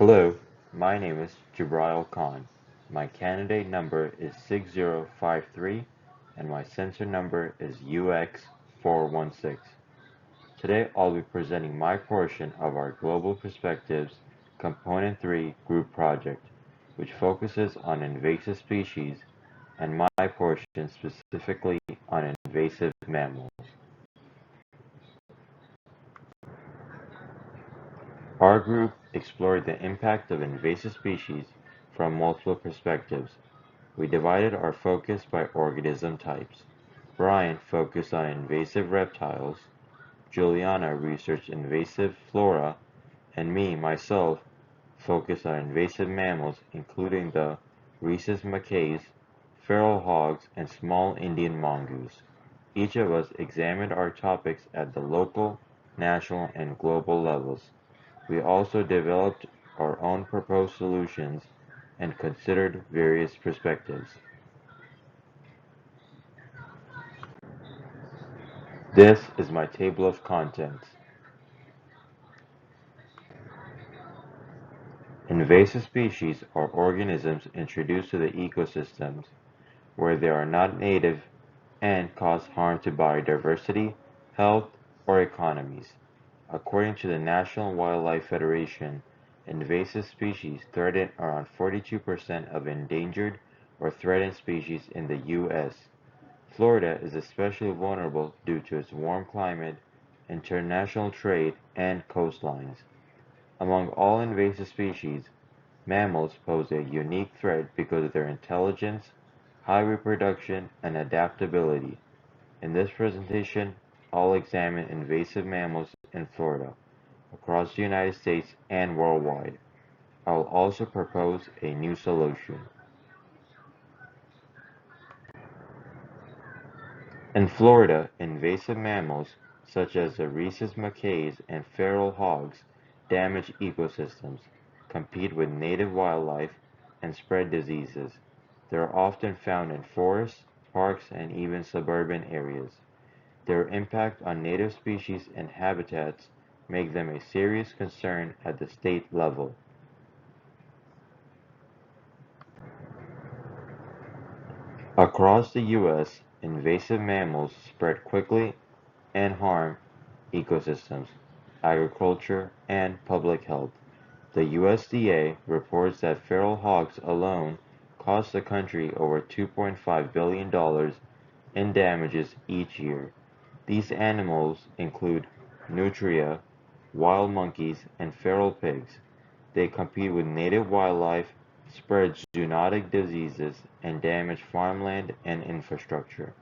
Hello, my name is Jibrail Khan. My candidate number is 6053 and my sensor number is UX416. Today I'll be presenting my portion of our Global Perspectives Component 3 group project, which focuses on invasive species, and my portion specifically on invasive mammals. Our group explored the impact of invasive species from multiple perspectives. We divided our focus by organism types. Brian focused on invasive reptiles, Juliana researched invasive flora, and myself, focused on invasive mammals including the rhesus macaques, feral hogs, and small Indian mongoose. Each of us examined our topics at the local, national, and global levels. We also developed our own proposed solutions and considered various perspectives. This is my table of contents. Invasive species are organisms introduced to the ecosystems where they are not native and cause harm to biodiversity, health, or economies. According to the National Wildlife Federation, invasive species threaten around 42% of endangered or threatened species in the U.S. Florida is especially vulnerable due to its warm climate, international trade, and coastlines. Among all invasive species, mammals pose a unique threat because of their intelligence, high reproduction, and adaptability. In this presentation, I'll examine invasive mammals in Florida, across the United States and worldwide. I will also propose a new solution. In Florida, invasive mammals such as the rhesus macaques and feral hogs damage ecosystems, compete with native wildlife, and spread diseases. They are often found in forests, parks, and even suburban areas. Their impact on native species and habitats make them a serious concern at the state level. Across the U.S., invasive mammals spread quickly and harm ecosystems, agriculture, and public health. The USDA reports that feral hogs alone cost the country over $2.5 billion in damages each year. These animals include nutria, wild monkeys, and feral pigs. They compete with native wildlife, spread zoonotic diseases, and damage farmland and infrastructure.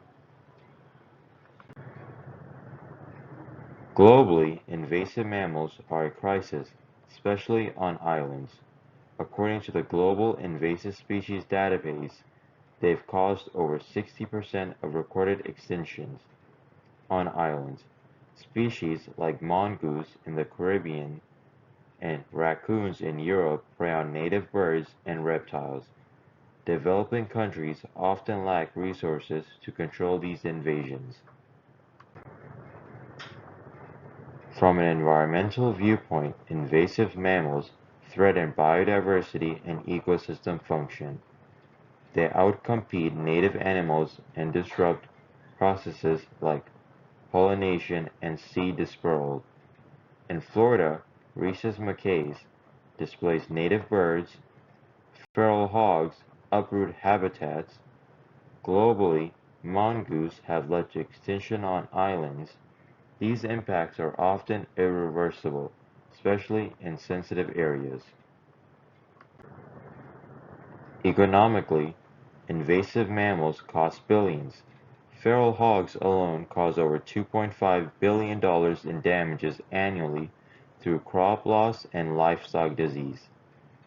Globally, invasive mammals are a crisis, especially on islands. According to the Global Invasive Species Database, they've caused over 60% of recorded extinctions on islands. Species like mongoose in the Caribbean and raccoons in Europe prey on native birds and reptiles. Developing countries often lack resources to control these invasions. From an environmental viewpoint, invasive mammals threaten biodiversity and ecosystem function. They outcompete native animals and disrupt processes like pollination and seed dispersal. In Florida, rhesus macaques displace native birds, feral hogs uproot habitats. Globally, mongoose have led to extinction on islands. These impacts are often irreversible, especially in sensitive areas. Economically, invasive mammals cost billions. Feral hogs alone cause over $2.5 billion in damages annually through crop loss and livestock disease.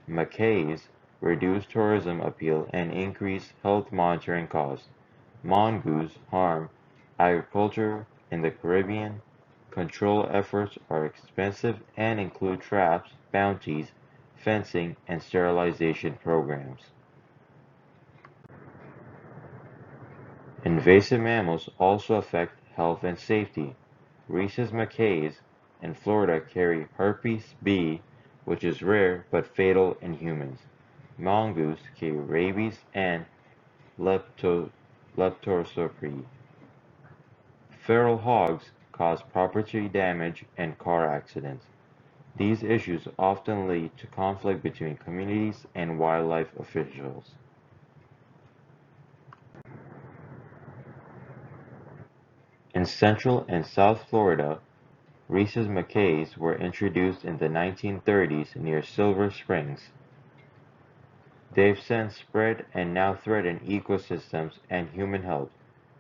Macaques reduce tourism appeal and increase health monitoring costs. Mongoose harm agriculture in the Caribbean. Control efforts are expensive and include traps, bounties, fencing, and sterilization programs. Invasive mammals also affect health and safety. Rhesus macaques in Florida carry herpes B, which is rare but fatal in humans. Mongoose carry rabies and leptospira. Feral hogs cause property damage and car accidents. These issues often lead to conflict between communities and wildlife officials. In Central and South Florida, rhesus macaques were introduced in the 1930s near Silver Springs. They've since spread and now threaten ecosystems and human health.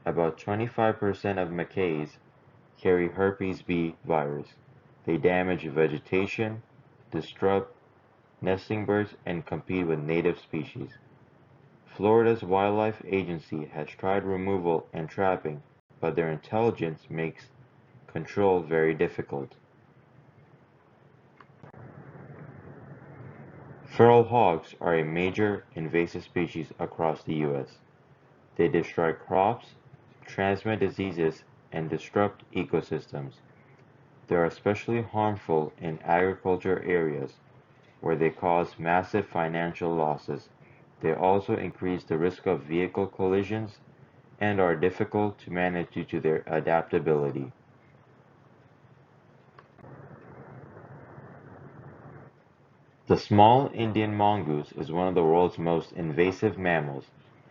About 25% of macaques carry herpes B virus. They damage vegetation, disrupt nesting birds, and compete with native species. Florida's Wildlife Agency has tried removal and trapping, but their intelligence makes control very difficult. Feral hogs are a major invasive species across the U.S. They destroy crops, transmit diseases, and disrupt ecosystems. They are especially harmful in agriculture areas, where they cause massive financial losses. They also increase the risk of vehicle collisions and are difficult to manage due to their adaptability. The small Indian mongoose is one of the world's most invasive mammals.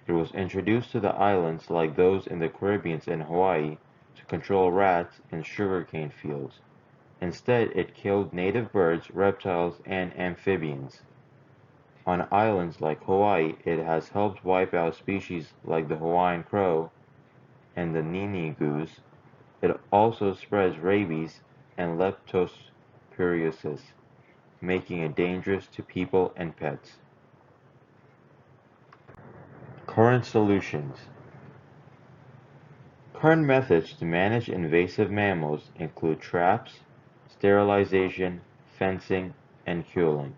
It was introduced to the islands like those in the Caribbean and Hawaii to control rats in sugarcane fields. Instead, it killed native birds, reptiles, and amphibians. On islands like Hawaii, it has helped wipe out species like the Hawaiian crow and the Nini goose. It also spreads rabies and leptospirosis, making it dangerous to people and pets. Current solutions. Current methods to manage invasive mammals include traps, sterilization, fencing, and culling.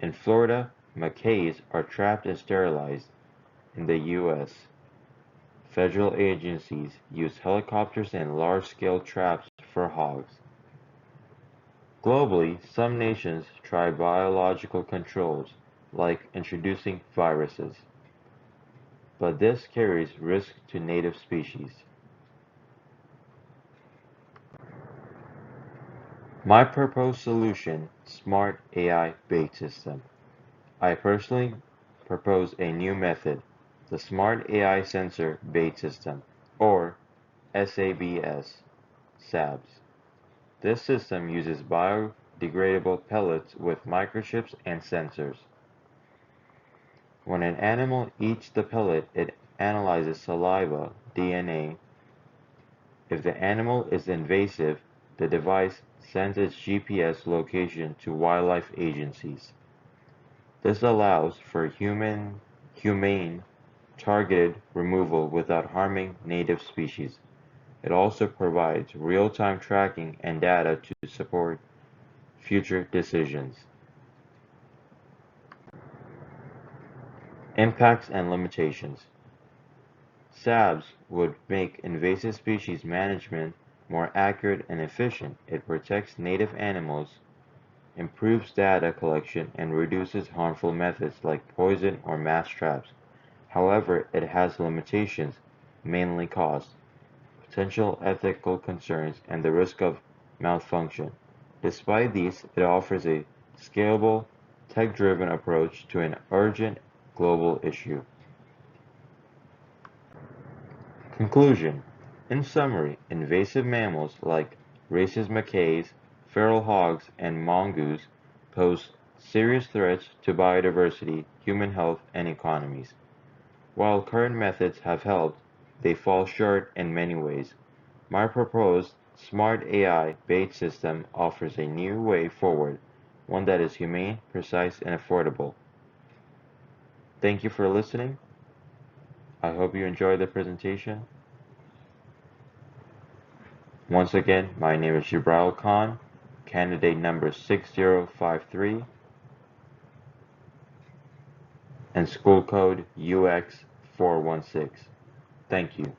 In Florida, macaques are trapped and sterilized. In the U.S., federal agencies use helicopters and large-scale traps for hogs. Globally, some nations try biological controls, like introducing viruses, but this carries risk to native species. My proposed solution: Smart AI bait system. I personally propose a new method, the Smart AI Sensor Bait System, or SABS, SABS. This system uses biodegradable pellets with microchips and sensors. When an animal eats the pellet, it analyzes saliva, DNA. If the animal is invasive, the device sends its GPS location to wildlife agencies. This allows for humane, targeted removal without harming native species. It also provides real-time tracking and data to support future decisions. Impacts and limitations. SABS would make invasive species management more accurate and efficient. It protects native animals, improves data collection, and reduces harmful methods like poison or mass traps. However, it has limitations, mainly cost, potential ethical concerns, and the risk of malfunction. Despite these, it offers a scalable, tech-driven approach to an urgent global issue. Conclusion. In summary, invasive mammals like rhesus macaques, feral hogs, and mongoose pose serious threats to biodiversity, human health, and economies. While current methods have helped, they fall short in many ways. My proposed Smart AI bait system offers a new way forward, one that is humane, precise, and affordable. Thank you for listening. I hope you enjoyed the presentation. Once again, my name is Jibril Khan, candidate number 6053, and school code UX416. Thank you.